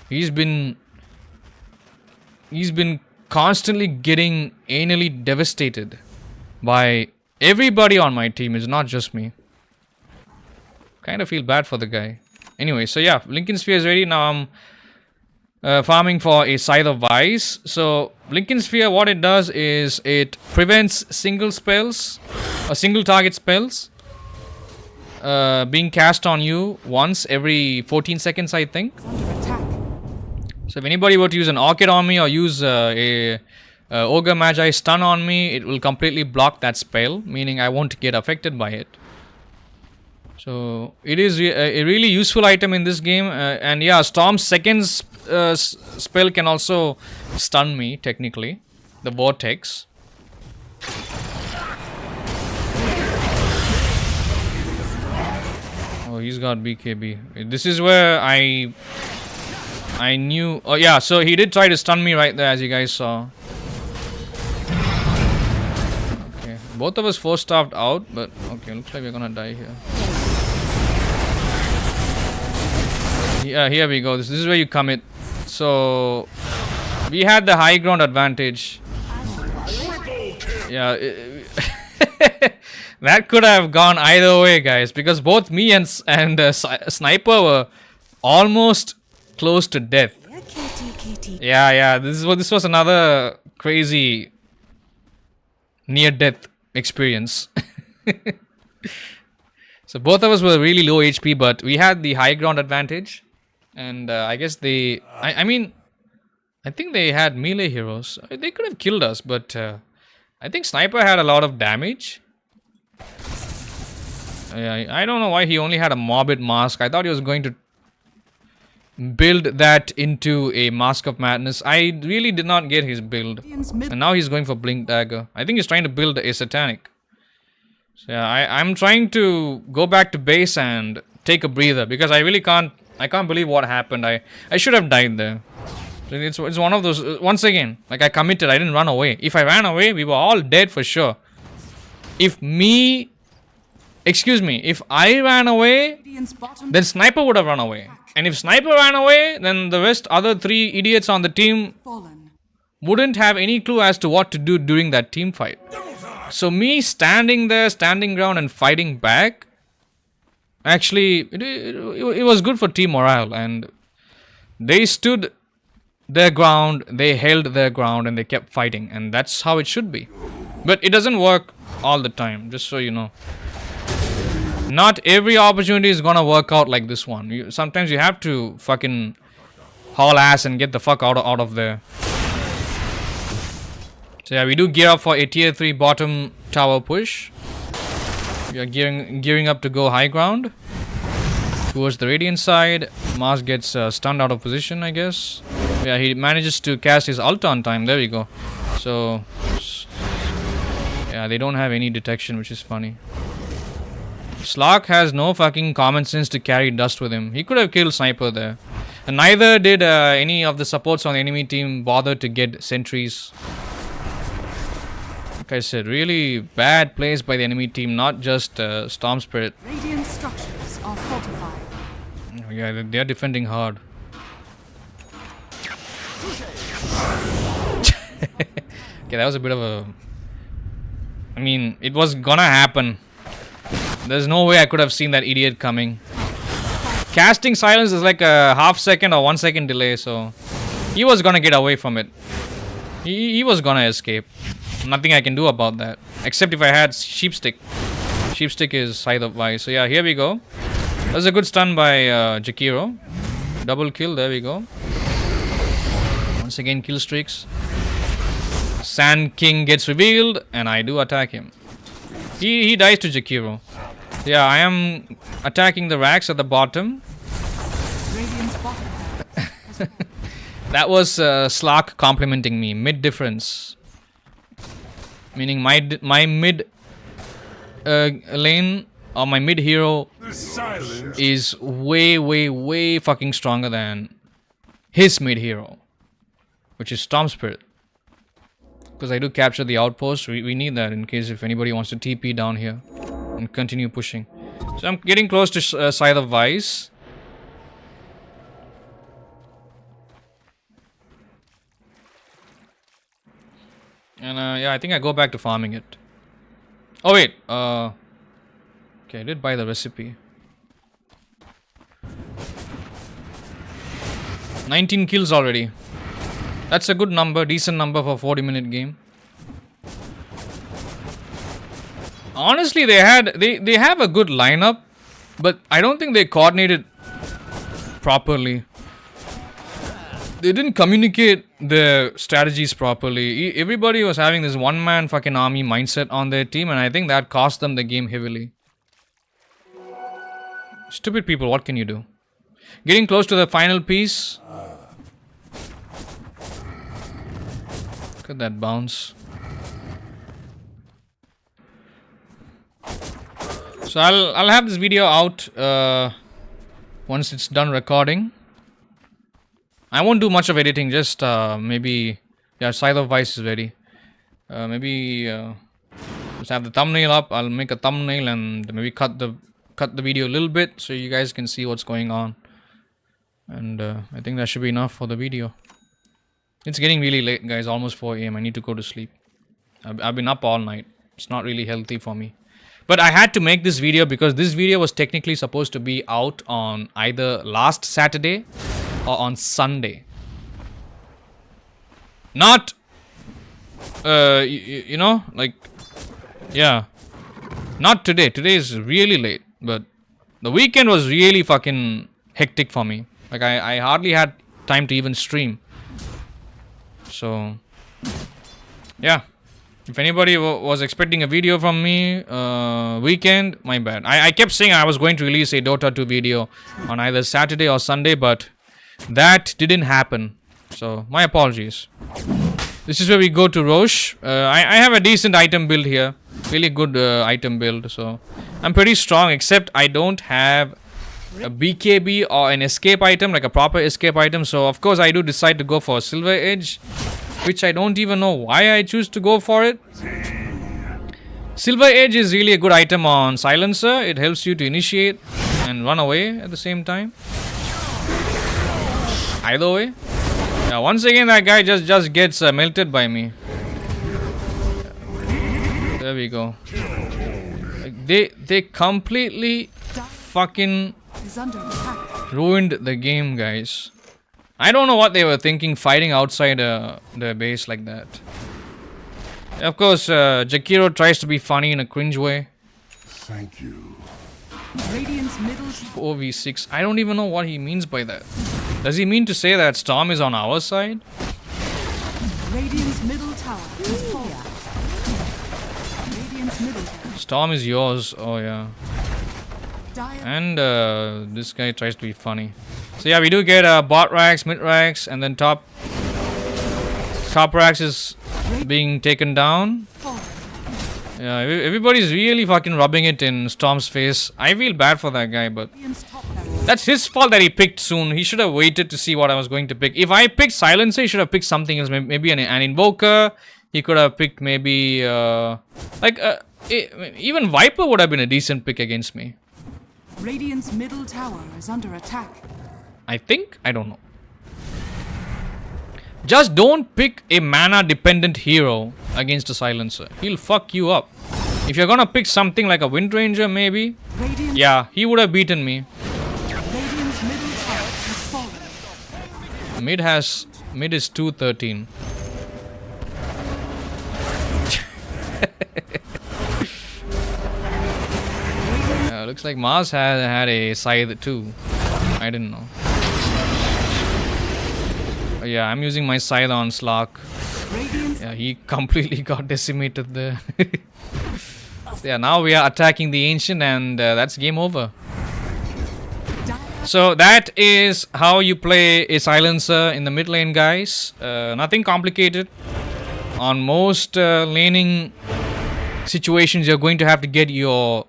He's been constantly getting anally devastated by everybody on my team. It's not just me. Kind of feel bad for the guy. Anyway, so yeah, Lincoln Sphere is ready. Now I'm farming for a Scythe of Vice. So Lincoln Sphere, what it does is it prevents single spells or single target spells being cast on you once every 14 seconds, I think. Under attack. So if anybody were to use an Orchid on me or use a Ogre Magi stun on me, it will completely block that spell, meaning I won't get affected by it. So it is a really useful item in this game, and yeah, Storm's second spell can also stun me, technically. The Vortex. Oh, he's got BKB. This is where I knew... Oh yeah, so he did try to stun me right there, as you guys saw. Okay, both of us 4-starved out, but okay, looks like we're gonna die here. Yeah, here we go. This is where you commit. So we had the high ground advantage. Yeah, that could have gone either way, guys, because both me and Sniper were almost close to death. Yeah. This was another crazy near-death experience. So both of us were really low HP, but we had the high ground advantage. And I guess they... I mean, I think they had melee heroes. They could have killed us, but I think Sniper had a lot of damage. I don't know why he only had a Morbid Mask. I thought he was going to build that into a Mask of Madness. I really did not get his build. And now he's going for Blink Dagger. I think he's trying to build a Satanic. So yeah, I'm trying to go back to base and take a breather, because I really can't... I can't believe what happened. I should have died there. It's one of those. Once again, like I committed, I didn't run away. If I ran away, we were all dead for sure. If I ran away, Radiant's bottom then Sniper would have run away. And if Sniper ran away, then the other 3 idiots on the team fallen. wouldn't have any clue as to what to do during that team fight. So me standing there, standing ground and fighting back, actually, it was good for team morale. And they stood their ground, they held their ground, and they kept fighting. And that's how it should be. But it doesn't work all the time, just so you know. Not every opportunity is gonna work out like this one. Sometimes you have to fucking haul ass and get the fuck out of there. So yeah, we do gear up for a tier 3 bottom tower push. We are gearing up to go high ground towards the Radiant side. Mars gets stunned out of position, I guess. Yeah, he manages to cast his ult on time. There we go. So yeah, they don't have any detection, which is funny. Slark has no fucking common sense to carry dust with him. He could have killed Sniper there. And neither did any of the supports on the enemy team bother to get sentries. Like I said, really bad plays by the enemy team, not just Storm Spirit. Radiant structures are fortified. Oh, yeah, they are defending hard. Okay, that was a bit of a... I mean, it was gonna happen. There's no way I could have seen that idiot coming. Casting silence is like a half-second or 1-second delay, so he was gonna get away from it. He was gonna escape. Nothing I can do about that, except if I had Sheepstick. Sheepstick is Scythe of Vice. So yeah, here we go. That was a good stun by Jakiro. Double kill, there we go. Once again, kill streaks. Sand King gets revealed, and I do attack him. He dies to Jakiro. Yeah, I am attacking the racks at the bottom. Radiant's bottom That was Slark complimenting me. Mid difference. Meaning my mid lane or my mid hero is way fucking stronger than his mid hero, which is Storm Spirit. Because I do capture the outpost. We need that in case if anybody wants to TP down here and continue pushing. So I'm getting close to Scythe of Vice. And yeah, I think I go back to farming it. Oh wait, okay, I did buy the recipe. 19 kills already. That's a good number, decent number for a 40-minute game. Honestly, they have a good lineup, but I don't think they coordinated properly. They didn't communicate their strategies properly. Everybody was having this one-man fucking army mindset on their team, and I think that cost them the game heavily. Stupid people, what can you do? Getting close to the final piece. Look at that bounce. So I'll have this video out once it's done recording. I won't do much of editing, just maybe, yeah, Scythe of Vice is ready. Maybe just have the thumbnail up. I'll make a thumbnail and maybe cut the video a little bit so you guys can see what's going on. And I think that should be enough for the video. It's getting really late, guys. Almost 4 AM. I need to go to sleep. I've been up all night. It's not really healthy for me. But I had to make this video because this video was technically supposed to be out on either last Saturday or on Sunday. Not, you know, like, yeah. Not today. Today is really late. But the weekend was really fucking hectic for me. Like, I hardly had time to even stream. So, yeah. If anybody was expecting a video from me, weekend, my bad. I kept saying I was going to release a Dota 2 video on either Saturday or Sunday, but that didn't happen. So, my apologies. This is where we go to Roche. I have a decent item build here. Really good item build. So, I'm pretty strong, except I don't have a BKB or an escape item, like a proper escape item. So of course I do decide to go for Silver Edge, which I don't even know why I choose to go for it. Silver Edge is really a good item on Silencer. It helps you to initiate and run away at the same time. Either way. Yeah, once again that guy just gets melted by me. There we go. Like, they completely fucking Is under attack. ruined the game, guys. I don't know what they were thinking fighting outside the base like that. Of course, Jakiro tries to be funny in a cringe way. Thank you. Radiant's middle 4v6. I don't even know what he means by that. Does he mean to say that Storm is on our side? Radiant's middle tower is falling. Radiant's middle tower. Storm is yours. Oh yeah. Dire And this guy tries to be funny. So yeah, we do get bot racks, mid racks, and then top racks is being taken down. falling. Yeah, everybody's really fucking rubbing it in Storm's face. I feel bad for that guy, but Radiant's top barrel. that's his fault that he picked soon. He should have waited to see what I was going to pick. If I picked Silencer, he should have picked something else. Maybe an Invoker. He could have picked maybe even Viper would have been a decent pick against me. Radiant's middle tower is under attack. I think. I don't know. Just don't pick a mana dependent hero against a Silencer. He'll fuck you up. If you're gonna pick something like a Wind Ranger, maybe. Radiant, Yeah, he would have beaten me. Radiant's middle tower has fallen. Mid is 213. Looks like Mars had a scythe too. I didn't know. Yeah, I'm using my scythe on Slark. Radiant's Yeah, he completely got decimated there. Yeah, now we are attacking the Ancient and that's game over. dire So that is how you play a Silencer in the mid lane, guys. Nothing complicated. On most laning situations, you're going to have to get your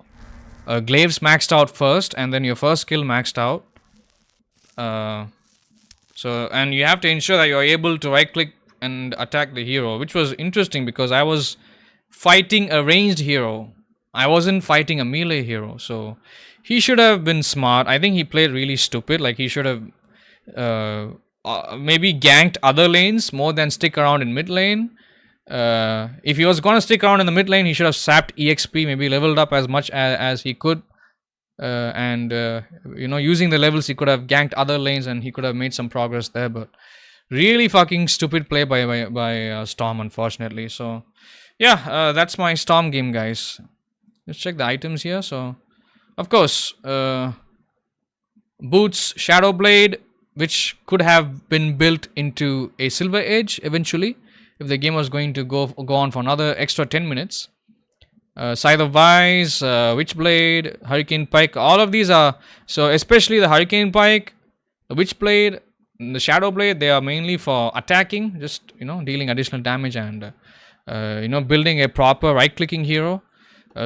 glaives maxed out first and then your first skill maxed out. And you have to ensure that you're able to right click and attack the hero, which was interesting because I was fighting a ranged hero. I wasn't fighting a melee hero, so he should have been smart. I think he played really stupid. Like he should have maybe ganked other lanes more than stick around in mid lane. If he was gonna stick around in the mid lane, he should have sapped EXP, maybe leveled up as much as he could. Using the levels, he could have ganked other lanes and he could have made some progress there. But really fucking stupid play by Storm, unfortunately. So yeah, that's my Storm game, guys. Let's check the items here. So of course, boots, Shadow Blade, which could have been built into a Silver Edge eventually if the game was going to go on for another extra 10 minutes. Scythe of Vice, Witchblade, Hurricane Pike, all of these are, so especially the Hurricane Pike, the Witchblade, the Shadow Blade, they are mainly for attacking, just, dealing additional damage and, building a proper right-clicking hero.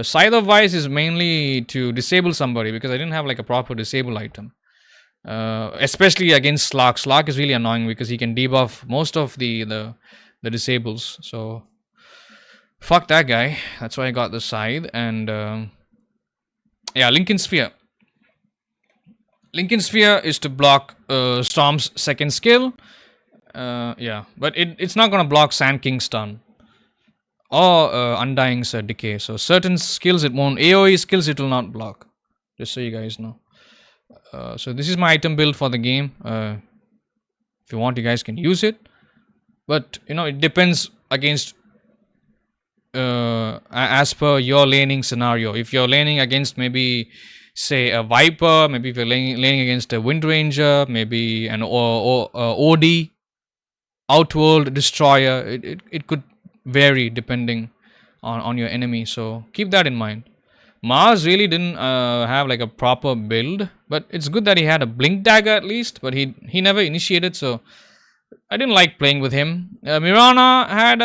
Scythe of Vice is mainly to disable somebody because I didn't have like a proper disable item. Especially against Slark. Slark is really annoying because he can debuff most of the disables, so fuck that guy. That's why I got the scythe. And Lincoln Sphere. Lincoln Sphere is to block Storm's second skill. But it's not gonna block Sand King's stun or Undying's decay. So certain skills it won't. AoE skills it will not block. Just so you guys know. So this is my item build for the game. If you want, you guys can use it. But it depends against as per your laning scenario. If you're laning against maybe say a Viper, maybe if you're laning against a Wind Ranger, maybe an OD, Outworld Destroyer, it could vary depending on your enemy. So keep that in mind. Mars really didn't have like a proper build, but it's good that he had a Blink Dagger at least, but he never initiated, so I didn't like playing with him. Mirana had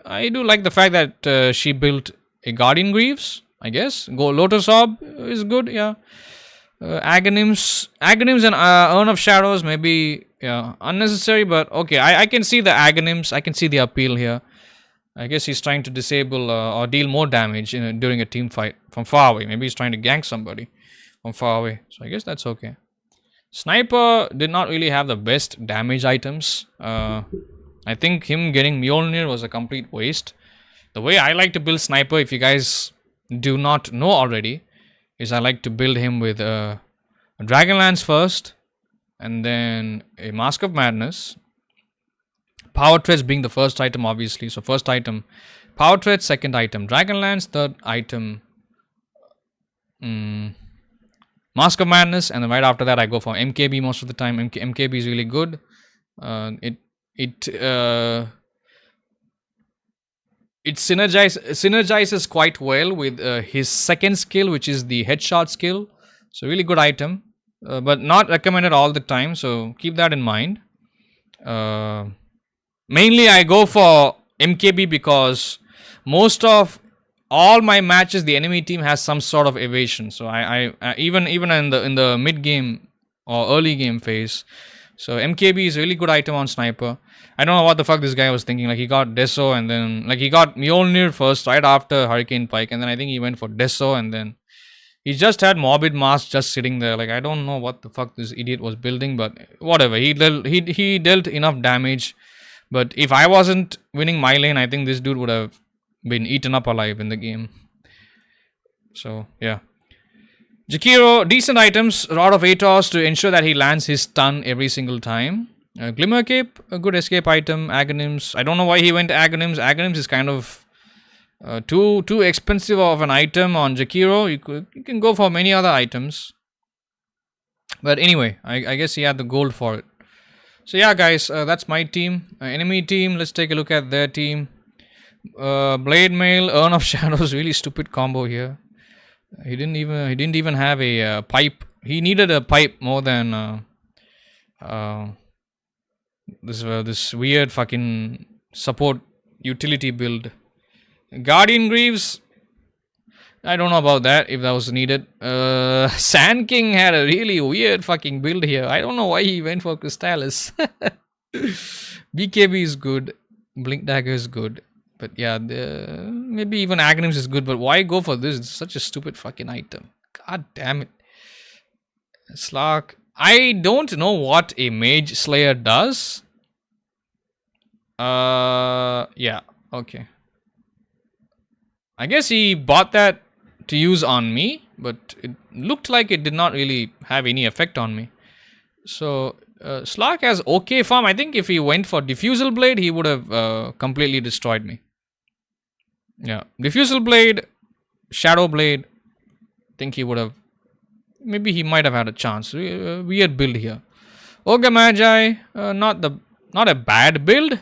I do like the fact that she built a Guardian Greaves, I guess. Lotus Orb is good, yeah. Aghanim's and Urn of Shadows may be unnecessary, but okay. I can see the Aghanims. I can see the appeal here. I guess he's trying to disable or deal more damage during a team fight from far away. Maybe he's trying to gank somebody from far away. So I guess that's okay. Sniper did not really have the best damage items. I think him getting Mjolnir was a complete waste. The way I like to build Sniper, if you guys do not know already, is I like to build him with a Dragonlance first, and then a Mask of Madness. Power Threads being the first item, obviously. So first item, Power Threads. Second item, Dragonlance. Third item, Mask of Madness. And then right after that, I go for MKB most of the time. MKB is really good. It synergizes quite well with his second skill, which is the headshot skill. So really good item, but not recommended all the time. So keep that in mind. Mainly I go for MKB because most of all my matches the enemy team has some sort of evasion. So I even in the mid game or early game phase. So MKB is a really good item on Sniper. I don't know what the fuck this guy was thinking. Like he got Deso and then like he got Mjolnir first right after Hurricane Pike, and then I think he went for Deso, and then he just had Morbid Mask just sitting there. Like I don't know what the fuck this idiot was building, but whatever. He dealt enough damage. But if I wasn't winning my lane, I think this dude would have been eaten up alive in the game. So, yeah. Jakiro, decent items. Rod of Atos to ensure that he lands his stun every single time. Glimmer Cape, a good escape item. Aghanims. I don't know why he went to Aghanims. Aghanims is kind of too expensive of an item on Jakiro. You can go for many other items. But anyway, I guess he had the gold for it. So yeah, guys, that's my team. Enemy team, let's take a look at their team. Blade Mail, Urn of Shadows, really stupid combo here. He didn't even have a pipe. He needed a pipe more than this weird fucking support utility build. Guardian Greaves, I don't know about that, if that was needed. Sand King had a really weird fucking build here. I don't know why he went for Crystallis. BKB is good. Blink Dagger is good. But yeah, maybe even Aghanims is good. But why go for this? It's such a stupid fucking item. God damn it. Slark. I don't know what a Mage Slayer does. Yeah. Okay. I guess he bought that to use on me, but it looked like it did not really have any effect on me. So Slark has okay farm. I think if he went for Diffusal Blade, he would have completely destroyed me. Yeah, Diffusal Blade, Shadow Blade. I think he would have. Maybe he might have had a chance. Weird build here. Ogre Magi, not a bad build.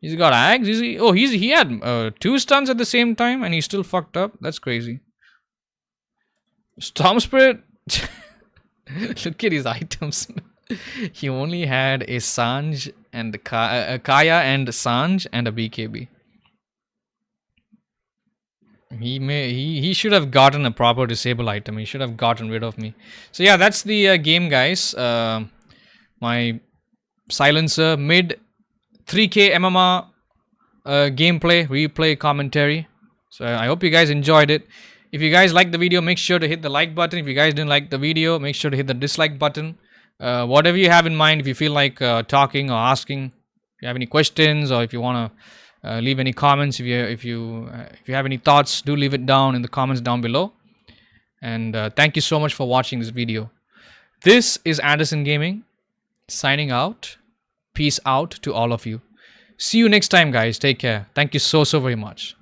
He's got Ags. He had 2 stuns at the same time and he still fucked up. That's crazy. Storm Spirit. Look at his items. He only had a Sanj and a Kaya and Sanj and a BKB. He should have gotten a proper disable item. He should have gotten rid of me. So yeah, that's the game, guys. My silencer mid 3K MMR gameplay, replay, commentary. So I hope you guys enjoyed it. If you guys liked the video, make sure to hit the like button. If you guys didn't like the video, make sure to hit the dislike button. Whatever you have in mind, if you feel like talking or asking, if you have any questions or if you want to leave any comments, if you have any thoughts, do leave it down in the comments down below. And thank you so much for watching this video. This is Anderson Gaming signing out. Peace out to all of you. See you next time, guys. Take care. Thank you so very much.